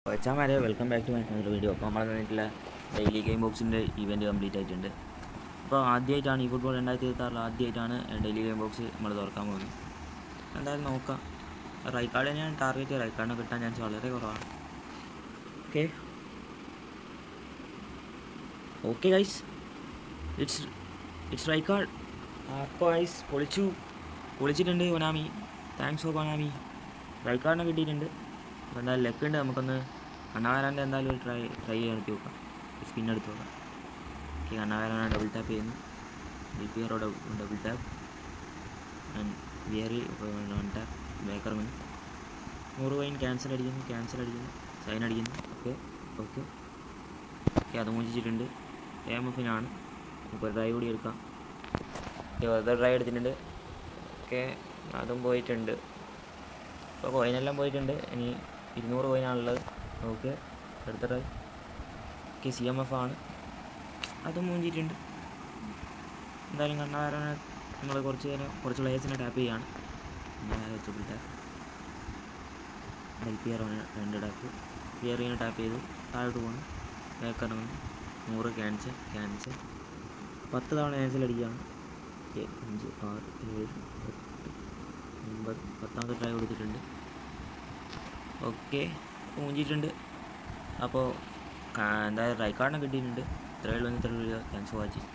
വരെ welcome back to my channel video. അപ്പോൾ നമ്മൾ തന്നിട്ടുള്ള ഡെയിലി ഗെയിം ബോക്സിൻ്റെ ഇവൻറ്റ് കംപ്ലീറ്റ് ആയിട്ടുണ്ട്. അപ്പോൾ ആദ്യമായിട്ടാണ് ഈ ഫുട്ബോൾ 2026 ആദ്യമായിട്ടാണ് ഡെയിലി ഗെയിം ബോക്സ് നമ്മൾ തുറക്കാൻ പോകുന്നത്. എന്തായാലും നോക്കാം. റൈറ്റ് കാർഡ് തന്നെയാണ് ടാർഗറ്റ്. റൈറ്റ് കാർഡിന് കിട്ടാൻ ചാൻസ് വളരെ കുറവാണ്. Okay okay guys, it's right card. അപ്പോൾ ഗൈസ് പൊളിച്ചിട്ടുണ്ട് Konami. Thanks for Konami. Right കാർഡിനെ കിട്ടിയിട്ടുണ്ട്. അപ്പോൾ എന്തായാലും ലെക്ക് ഉണ്ട്. നമുക്കൊന്ന് കണ്ണാവരാൻ്റെ എന്തായാലും ഒരു ട്രൈ ചെയ്യാൻ എടുത്ത് നോക്കാം. സ്പിൻ എടുത്ത് നോക്കാം. ഓക്കെ, കണ്ണാവരാനെ ഡബിൾ ടാപ്പ് ചെയ്യുന്നു. DPRO double tap and weary 1 tap. Baker mean 100 coin cancel അടിക്കുന്നു. സൈൻ അടിക്കുന്നു. ഓക്കെ അത് മോചിച്ചിട്ടുണ്ട്. AMFനാണ്. നമുക്ക് ഒരു ഡ്രൈവ് കൂടി എടുക്കാം. വെറുതെ ഡ്രൈവ് എടുത്തിട്ടുണ്ട്. ഓക്കെ, അതും പോയിട്ടുണ്ട്. ഇപ്പോൾ കോയിനെല്ലാം പോയിട്ടുണ്ട്. ഇനി 200 കോയിനാണുള്ളത്. ഓക്കെ, അടുത്ത ഡ്രൈവ്. ഓക്കെ, CMF ആണ്. അതും മൂഞ്ചിയിട്ടുണ്ട്. എന്തായാലും കണ്ണാവരാനെ നമ്മൾ കുറച്ച് പ്ലേയേഴ്സിനെ ടാപ്പ് ചെയ്യുകയാണ്. Triple tap. LPR 2 tap. പിയറിനെ ടാപ്പ് ചെയ്തു. താഴോട്ട് പോകുന്നു. ബേക്കറിന് 100 ക്യാൻസൽ 10 തവണ ക്യാൻസൽ അടിക്കുകയാണ്. 5 6 7 8 9 10ാമത്തെ ഡ്രൈവ് കൊടുത്തിട്ടുണ്ട്. ഓക്കെ, മൂഞ്ചിയിട്ടുണ്ട്. അപ്പോൾ എന്തായാലും റൈറ്റ് കാർഡിനെ കിട്ടിയിട്ടുണ്ട്. ഇത്രയേ ഉള്ളൂ ഇന്നത്തെ വീഡിയോ. Thanks for watching.